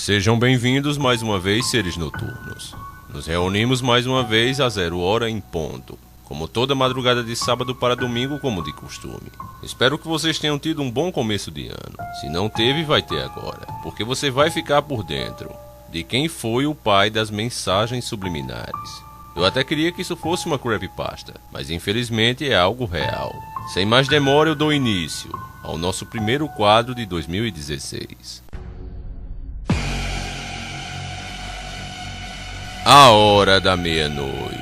Sejam bem-vindos mais uma vez, seres noturnos. Nos reunimos mais uma vez a 0h em ponto, como toda madrugada de sábado para domingo, como de costume. Espero que vocês tenham tido um bom começo de ano. Se não teve, vai ter agora, porque você vai ficar por dentro de quem foi o pai das mensagens subliminares. Eu até queria que isso fosse uma creepypasta, mas infelizmente é algo real. Sem mais demora, eu dou início ao nosso primeiro quadro de 2016. A hora da meia-noite.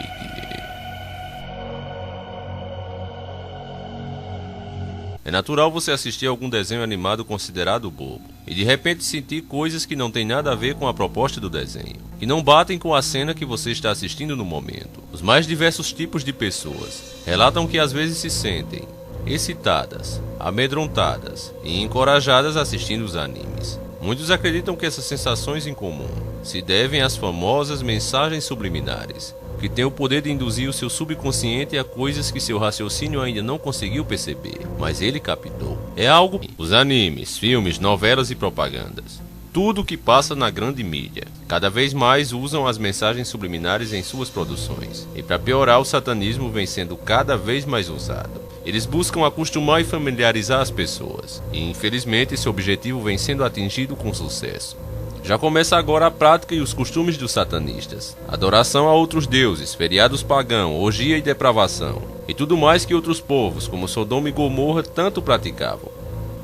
É natural você assistir a algum desenho animado considerado bobo e de repente sentir coisas que não têm nada a ver com a proposta do desenho, que não batem com a cena que você está assistindo no momento. Os mais diversos tipos de pessoas relatam que às vezes se sentem excitadas, amedrontadas e encorajadas assistindo os animes. Muitos acreditam que essas sensações em comum se devem às famosas mensagens subliminares, que têm o poder de induzir o seu subconsciente a coisas que seu raciocínio ainda não conseguiu perceber, mas ele captou. É algo os animes, filmes, novelas e propagandas. Tudo o que passa na grande mídia, cada vez mais usam as mensagens subliminares em suas produções. E para piorar, o satanismo vem sendo cada vez mais usado. Eles buscam acostumar e familiarizar as pessoas, e infelizmente esse objetivo vem sendo atingido com sucesso. Já começa agora a prática e os costumes dos satanistas, adoração a outros deuses, feriados pagãos, orgia e depravação, e tudo mais que outros povos, como Sodoma e Gomorra, tanto praticavam.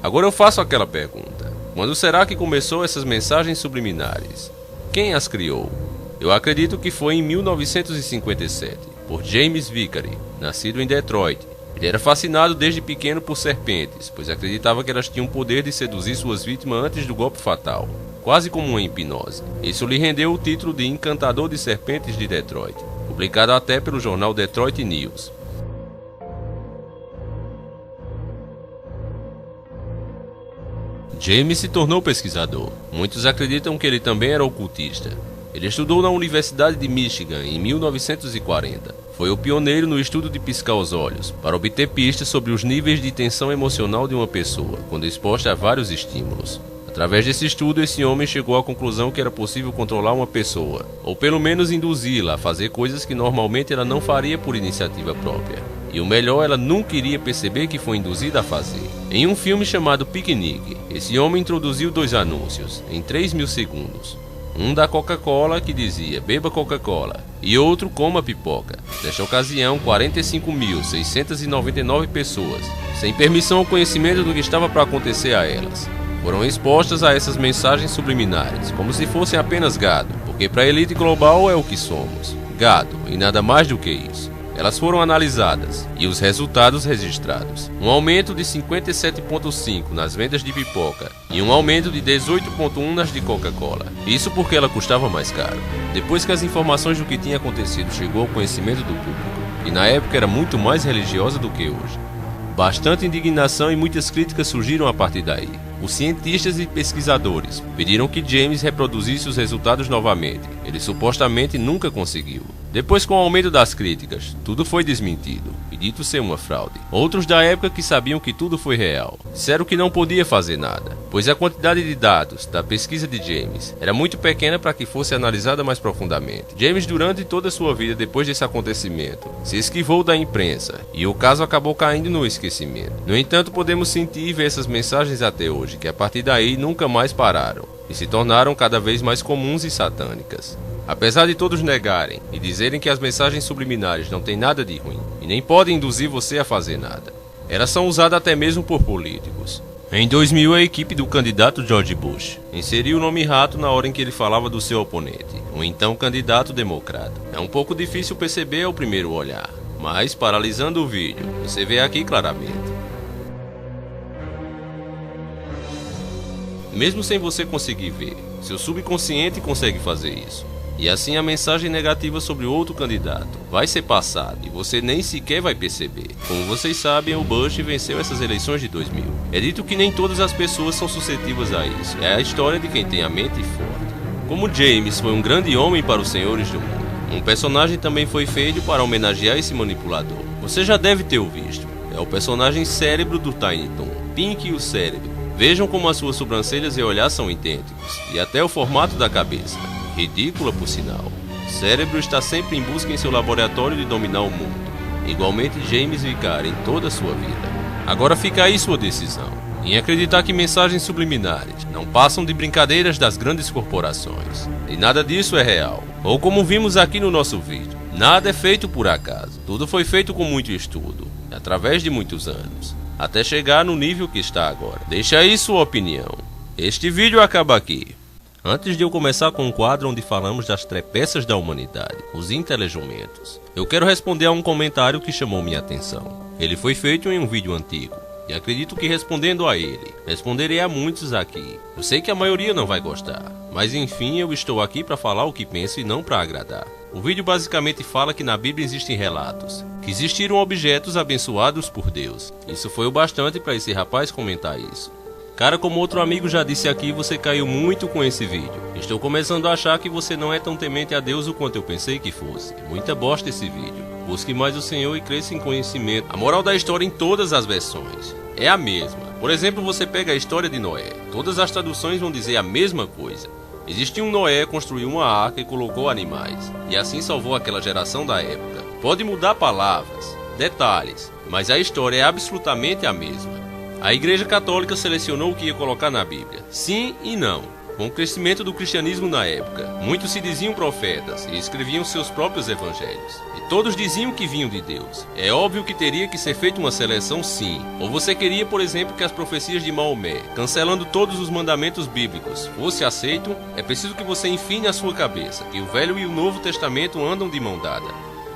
Agora eu faço aquela pergunta: quando será que começou essas mensagens subliminares? Quem as criou? Eu acredito que foi em 1957, por James Vicary, nascido em Detroit. Ele era fascinado desde pequeno por serpentes, pois acreditava que elas tinham o poder de seduzir suas vítimas antes do golpe fatal, quase como uma hipnose. Isso lhe rendeu o título de Encantador de Serpentes de Detroit, publicado até pelo jornal Detroit News. James se tornou pesquisador. Muitos acreditam que ele também era ocultista. Ele estudou na Universidade de Michigan em 1940. Foi o pioneiro no estudo de piscar os olhos, para obter pistas sobre os níveis de tensão emocional de uma pessoa, quando exposta a vários estímulos. Através desse estudo, esse homem chegou à conclusão que era possível controlar uma pessoa, ou pelo menos induzi-la a fazer coisas que normalmente ela não faria por iniciativa própria. E o melhor, ela nunca iria perceber que foi induzida a fazer. Em um filme chamado Piquenique, esse homem introduziu 2 anúncios, em 3.000 segundos. Um da Coca-Cola, que dizia "Beba Coca-Cola", e outro "Coma pipoca". Nesta ocasião, 45.699 pessoas, sem permissão ou conhecimento do que estava para acontecer a elas, foram expostas a essas mensagens subliminares, como se fossem apenas gado, porque para a elite global é o que somos, gado, e nada mais do que isso. Elas foram analisadas e os resultados registrados. Um aumento de 57,5% nas vendas de pipoca e um aumento de 18,1% nas de Coca-Cola. Isso porque ela custava mais caro. Depois que as informações do que tinha acontecido chegou ao conhecimento do público, e na época era muito mais religiosa do que hoje, bastante indignação e muitas críticas surgiram a partir daí. Os cientistas e pesquisadores pediram que James reproduzisse os resultados novamente. Ele supostamente nunca conseguiu. Depois, com o aumento das críticas, tudo foi desmentido e dito ser uma fraude. Outros da época que sabiam que tudo foi real disseram que não podia fazer nada, pois a quantidade de dados da pesquisa de James era muito pequena para que fosse analisada mais profundamente. James, durante toda a sua vida depois desse acontecimento, se esquivou da imprensa e o caso acabou caindo no esquecimento. No entanto, podemos sentir e ver essas mensagens até hoje, que a partir daí nunca mais pararam e se tornaram cada vez mais comuns e satânicas. Apesar de todos negarem e dizerem que as mensagens subliminares não têm nada de ruim e nem podem induzir você a fazer nada, elas são usadas até mesmo por políticos. Em 2000, a equipe do candidato George Bush inseriu o nome rato na hora em que ele falava do seu oponente, o então candidato democrata. É um pouco difícil perceber ao primeiro olhar, mas paralisando o vídeo, você vê aqui claramente. Mesmo sem você conseguir ver, seu subconsciente consegue fazer isso. E assim a mensagem negativa sobre o outro candidato vai ser passada e você nem sequer vai perceber. Como vocês sabem, o Bush venceu essas eleições de 2000. É dito que nem todas as pessoas são suscetíveis a isso. É a história de quem tem a mente forte. Como James foi um grande homem para os senhores do mundo, um personagem também foi feito para homenagear esse manipulador. Você já deve ter o visto. É o personagem Cérebro do Tiny Toon, Pink e o Cérebro. Vejam como as suas sobrancelhas e olhar são idênticos, e até o formato da cabeça. Ridícula por sinal. O cérebro está sempre em busca em seu laboratório de dominar o mundo. Igualmente James Vicar em toda a sua vida. Agora fica aí sua decisão, em acreditar que mensagens subliminares não passam de brincadeiras das grandes corporações. E nada disso é real. Ou como vimos aqui no nosso vídeo, nada é feito por acaso. Tudo foi feito com muito estudo, através de muitos anos, até chegar no nível que está agora. Deixa aí sua opinião. Este vídeo acaba aqui. Antes de eu começar com um quadro onde falamos das trepeças da humanidade, os intelejumentos, eu quero responder a um comentário que chamou minha atenção. Ele foi feito em um vídeo antigo, e acredito que respondendo a ele, responderei a muitos aqui. Eu sei que a maioria não vai gostar, mas enfim, eu estou aqui para falar o que penso e não para agradar. O vídeo basicamente fala que na Bíblia existem relatos, que existiram objetos abençoados por Deus. Isso foi o bastante para esse rapaz comentar isso. Cara, como outro amigo já disse aqui, você caiu muito com esse vídeo. Estou começando a achar que você não é tão temente a Deus o quanto eu pensei que fosse. Muita bosta esse vídeo. Busque mais o Senhor e cresça em conhecimento. A moral da história em todas as versões é a mesma. Por exemplo, você pega a história de Noé. Todas as traduções vão dizer a mesma coisa. Existiu um Noé, construiu uma arca e colocou animais. E assim salvou aquela geração da época. Pode mudar palavras, detalhes, mas a história é absolutamente a mesma. A Igreja Católica selecionou o que ia colocar na Bíblia. Sim e não. Com o crescimento do cristianismo na época, muitos se diziam profetas e escreviam seus próprios evangelhos. E todos diziam que vinham de Deus. É óbvio que teria que ser feita uma seleção sim. Ou você queria, por exemplo, que as profecias de Maomé, cancelando todos os mandamentos bíblicos, fosse aceito, é preciso que você enfine a sua cabeça, que o Velho e o Novo Testamento andam de mão dada.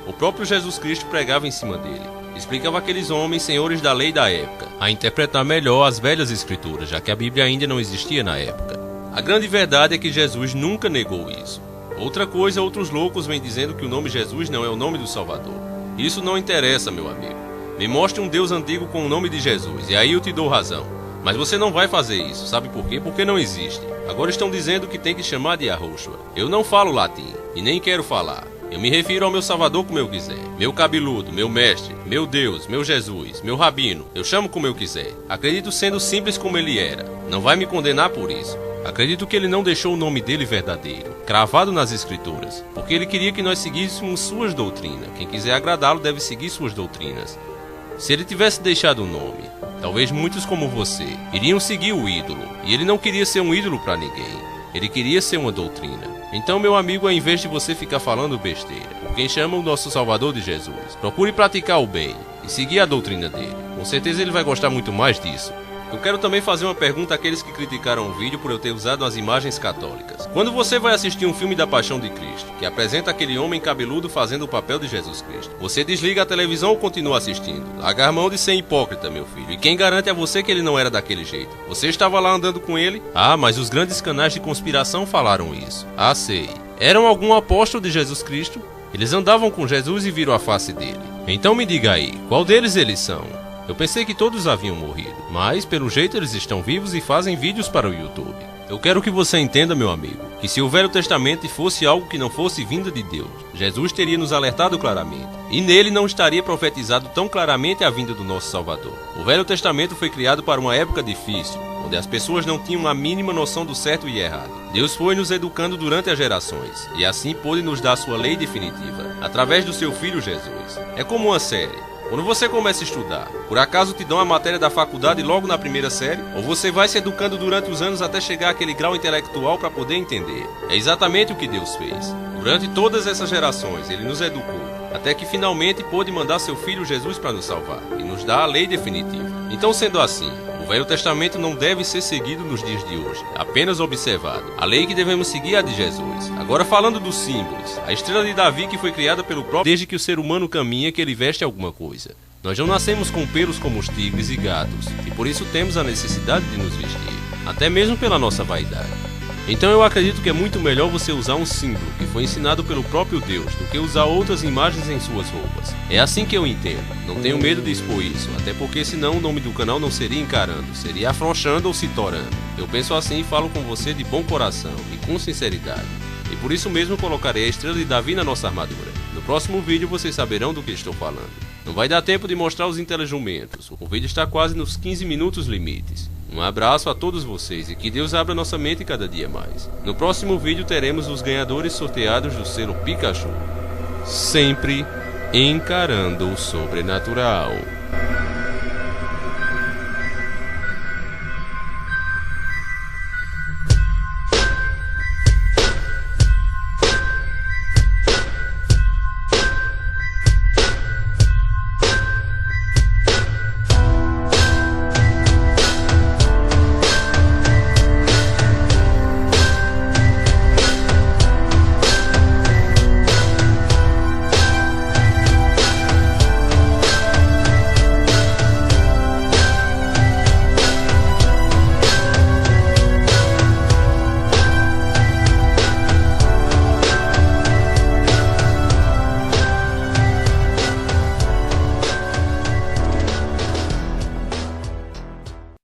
O próprio Jesus Cristo pregava em cima dele. Explicava aqueles homens senhores da lei da época a interpretar melhor as velhas escrituras, já que a Bíblia ainda não existia na época. A grande verdade é que Jesus nunca negou isso. Outra coisa, outros loucos vêm dizendo que o nome Jesus não é o nome do Salvador. Isso não interessa, meu amigo. Me mostre um Deus antigo com o nome de Jesus, e aí eu te dou razão. Mas você não vai fazer isso, sabe por quê? Porque não existe. Agora estão dizendo que tem que chamar de Yahushua. Eu não falo latim, e nem quero falar. Eu me refiro ao meu Salvador como eu quiser. Meu cabeludo, meu mestre, meu Deus, meu Jesus, meu rabino. Eu chamo como eu quiser. Acredito sendo simples como ele era. Não vai me condenar por isso. Acredito que ele não deixou o nome dele verdadeiro, cravado nas escrituras, porque ele queria que nós seguíssemos suas doutrinas. Quem quiser agradá-lo deve seguir suas doutrinas. Se ele tivesse deixado o nome, talvez muitos como você iriam seguir o ídolo. E ele não queria ser um ídolo para ninguém. Ele queria ser uma doutrina. Então, meu amigo, ao invés de você ficar falando besteira, por quem chama o nosso Salvador de Jesus, procure praticar o bem e seguir a doutrina dele. Com certeza ele vai gostar muito mais disso. Eu quero também fazer uma pergunta àqueles que criticaram o vídeo por eu ter usado as imagens católicas. Quando você vai assistir um filme da Paixão de Cristo, que apresenta aquele homem cabeludo fazendo o papel de Jesus Cristo, você desliga a televisão ou continua assistindo? Larga a mão de ser hipócrita, meu filho. E quem garante a você que ele não era daquele jeito? Você estava lá andando com ele? Ah, mas os grandes canais de conspiração falaram isso. Ah, sei. Eram algum apóstolo de Jesus Cristo? Eles andavam com Jesus e viram a face dele. Então me diga aí, qual deles eles são? Eu pensei que todos haviam morrido, mas pelo jeito eles estão vivos e fazem vídeos para o YouTube. Eu quero que você entenda, meu amigo, que se o Velho Testamento fosse algo que não fosse vinda de Deus, Jesus teria nos alertado claramente, e nele não estaria profetizado tão claramente a vinda do nosso Salvador. O Velho Testamento foi criado para uma época difícil, onde as pessoas não tinham a mínima noção do certo e errado. Deus foi nos educando durante as gerações, e assim pôde nos dar sua lei definitiva, através do seu Filho Jesus. É como uma série. Quando você começa a estudar, por acaso te dão a matéria da faculdade logo na primeira série? Ou você vai se educando durante os anos até chegar àquele grau intelectual para poder entender? É exatamente o que Deus fez. Durante todas essas gerações, Ele nos educou, até que finalmente pôde mandar seu Filho Jesus para nos salvar e nos dar a lei definitiva. Então, sendo assim, o Velho Testamento não deve ser seguido nos dias de hoje, apenas observado. A lei que devemos seguir é a de Jesus. Agora, falando dos símbolos, a estrela de Davi que foi criada pelo próprio, desde que o ser humano caminha que ele veste alguma coisa. Nós não nascemos com pelos como os tigres e gatos, e por isso temos a necessidade de nos vestir, até mesmo pela nossa vaidade. Então eu acredito que é muito melhor você usar um símbolo que foi ensinado pelo próprio Deus do que usar outras imagens em suas roupas. É assim que eu entendo. Não tenho medo de expor isso, até porque senão o nome do canal não seria Encarando, seria Afrouxando ou Se Torando. Eu penso assim e falo com você de bom coração e com sinceridade. E por isso mesmo colocarei a estrela de Davi na nossa armadura. No próximo vídeo vocês saberão do que estou falando. Não vai dar tempo de mostrar os intelejumentos. O vídeo está quase nos 15 minutos limites. Um abraço a todos vocês e que Deus abra nossa mente cada dia mais. No próximo vídeo teremos os ganhadores sorteados do selo Pikachu. Sempre encarando o sobrenatural.